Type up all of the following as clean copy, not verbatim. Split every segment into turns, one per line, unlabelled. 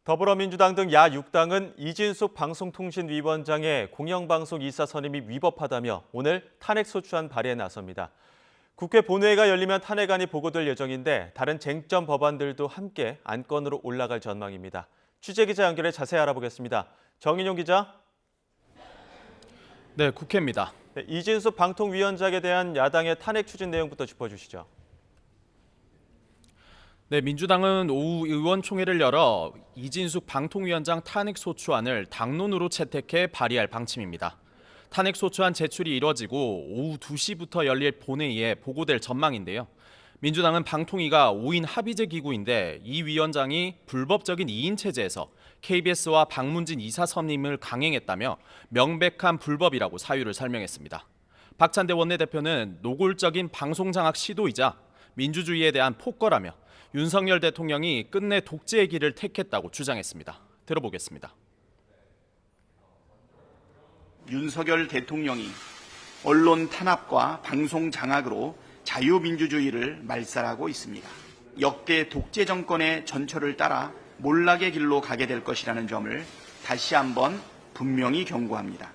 더불어민주당 등 야6당은 이진숙 방송통신위원장의 공영방송 이사 선임이 위법하다며 오늘 탄핵소추안 발의에 나섭니다. 국회 본회의가 열리면 탄핵안이 보고될 예정인데 다른 쟁점 법안들도 함께 안건으로 올라갈 전망입니다. 취재기자 연결해 자세히 알아보겠습니다. 정인용 기자.
네, 국회입니다.
이진숙 방통위원장에 대한 야당의 탄핵 추진 내용부터 짚어주시죠.
네, 민주당은 오후 의원총회를 열어 이진숙 방통위원장 탄핵소추안을 당론으로 채택해 발의할 방침입니다. 탄핵소추안 제출이 이뤄지고 오후 2시부터 열릴 본회의에 보고될 전망인데요. 민주당은 방통위가 5인 합의제 기구인데 이 위원장이 불법적인 2인 체제에서 KBS와 박문진 이사 선임을 강행했다며 명백한 불법이라고 사유를 설명했습니다. 박찬대 원내대표는 노골적인 방송장악 시도이자 민주주의에 대한 폭거라며 윤석열 대통령이 끝내 독재의 길을 택했다고 주장했습니다. 들어보겠습니다.
윤석열 대통령이 언론 탄압과 방송 장악으로 자유민주주의를 말살하고 있습니다. 역대 독재 정권의 전철을 따라 몰락의 길로 가게 될 것이라는 점을 다시 한번 분명히 경고합니다.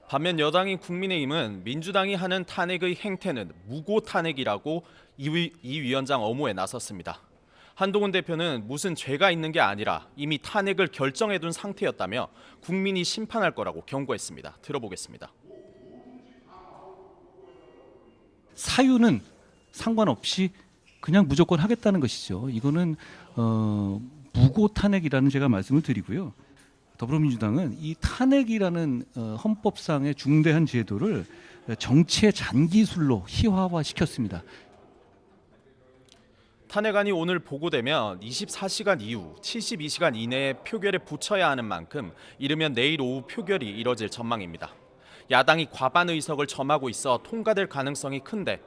반면 여당인 국민의힘은 민주당이 하는 탄핵의 행태는 무고 탄핵이라고 이 위원장 엄호에 나섰습니다. 한동훈 대표는 무슨 죄가 있는 게 아니라 이미 탄핵을 결정해둔 상태였다며 국민이 심판할 거라고 경고했습니다. 들어보겠습니다.
사유는 상관없이 그냥 무조건 하겠다는 것이죠. 이거는 무고 탄핵이라는 제가 말씀을 드리고요. 더불어민주당은 이 탄핵이라는 헌법상의 중대한 제도를 정치의 잔기술로 희화화시켰습니다.
탄핵안이 오늘 보고되면 24시간 이후 72시간 이내에 표결에 붙여야 하는 만큼 이르면 내일 오후 표결이 이뤄질 전망입니다. 야당이 과반 의석을 점하고 있어 통과될 가능성이 큰데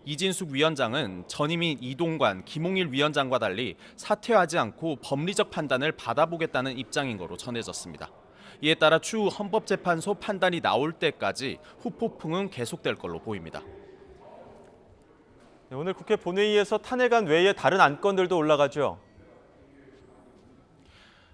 이진숙 위원장은 전임인 이동관, 김홍일 위원장과 달리 사퇴하지 않고 법리적 판단을 받아보겠다는 입장인 거로 전해졌습니다. 이에 따라 추후 헌법재판소 판단이 나올 때까지 후폭풍은 계속될 걸로 보입니다.
오늘 국회 본회의에서 탄핵안 외에 다른 안건들도 올라가죠.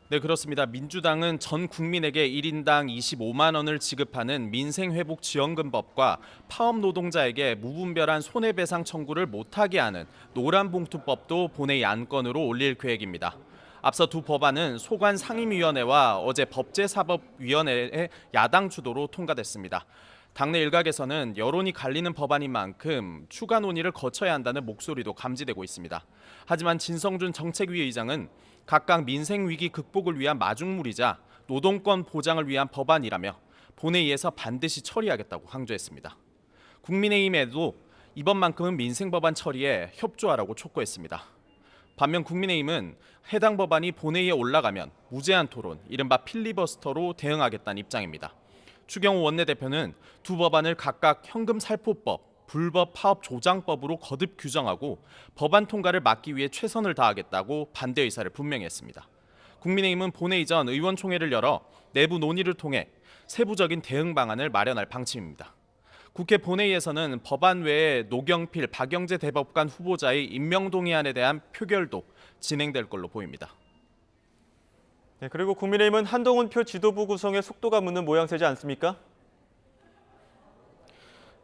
네, 그렇습니다. 민주당은 전 국민에게 1인당 25만 원을 지급하는 민생회복지원금법과 파업 노동자에게 무분별한 손해배상 청구를 못하게 하는 노란봉투법도 본회의 안건으로 올릴 계획입니다. 앞서 두 법안은 소관 상임위원회와 어제 법제사법위원회의 야당 주도로 통과됐습니다. 당내 일각에서는 여론이 갈리는 법안인 만큼 추가 논의를 거쳐야 한다는 목소리도 감지되고 있습니다. 하지만 진성준 정책위 의장은 각각 민생 위기 극복을 위한 마중물이자 노동권 보장을 위한 법안이라며 본회의에서 반드시 처리하겠다고 강조했습니다. 국민의힘에도 이번만큼은 민생 법안 처리에 협조하라고 촉구했습니다. 반면 국민의힘은 해당 법안이 본회의에 올라가면 무제한 토론, 이른바 필리버스터로 대응하겠다는 입장입니다. 추경호 원내대표는 두 법안을 각각 현금살포법, 불법 파업 조장법으로 거듭 규정하고 법안 통과를 막기 위해 최선을 다하겠다고 반대 의사를 분명히 했습니다. 국민의힘은 본회의 전 의원총회를 열어 내부 논의를 통해 세부적인 대응 방안을 마련할 방침입니다. 국회 본회의에서는 법안 외에 노경필, 박영재 대법관 후보자의 임명 동의안에 대한 표결도 진행될 걸로 보입니다.
네, 그리고 국민의힘은 한동훈 표 지도부 구성에 속도가 묻는 모양새지 않습니까?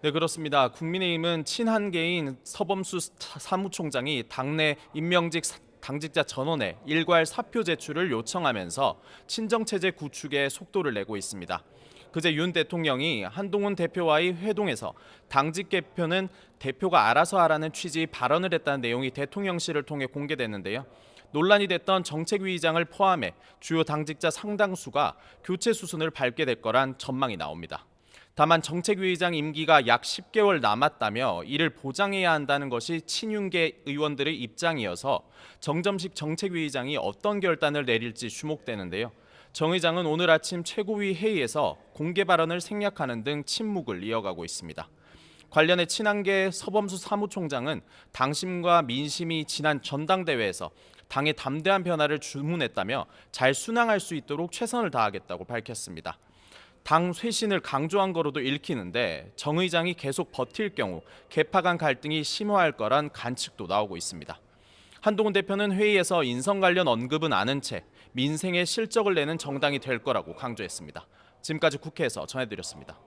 네, 그렇습니다. 국민의힘은 친한계인 서범수 사무총장이 당내 임명직 당직자 전원의 일괄 사표 제출을 요청하면서 친정체제 구축에 속도를 내고 있습니다. 그제 윤 대통령이 한동훈 대표와의 회동에서 당직 개표는 대표가 알아서 하라는 취지의 발언을 했다는 내용이 대통령실을 통해 공개됐는데요. 논란이 됐던 정책위 의장을 포함해 주요 당직자 상당수가 교체 수순을 밟게 될 거란 전망이 나옵니다. 다만 정책위 의장 임기가 약 10개월 남았다며 이를 보장해야 한다는 것이 친윤계 의원들의 입장이어서 정점식 정책위 의장이 어떤 결단을 내릴지 주목되는데요. 정 의장은 오늘 아침 최고위 회의에서 공개 발언을 생략하는 등 침묵을 이어가고 있습니다. 관련해 친한계 서범수 사무총장은 당심과 민심이 지난 전당대회에서 당의 담대한 변화를 주문했다며 잘 순항할 수 있도록 최선을 다하겠다고 밝혔습니다. 당 쇄신을 강조한 거로도 읽히는데 정 의장이 계속 버틸 경우 개파 간 갈등이 심화할 거란 관측도 나오고 있습니다. 한동훈 대표는 회의에서 인성 관련 언급은 안 한 채 민생에 실적을 내는 정당이 될 거라고 강조했습니다. 지금까지 국회에서 전해드렸습니다.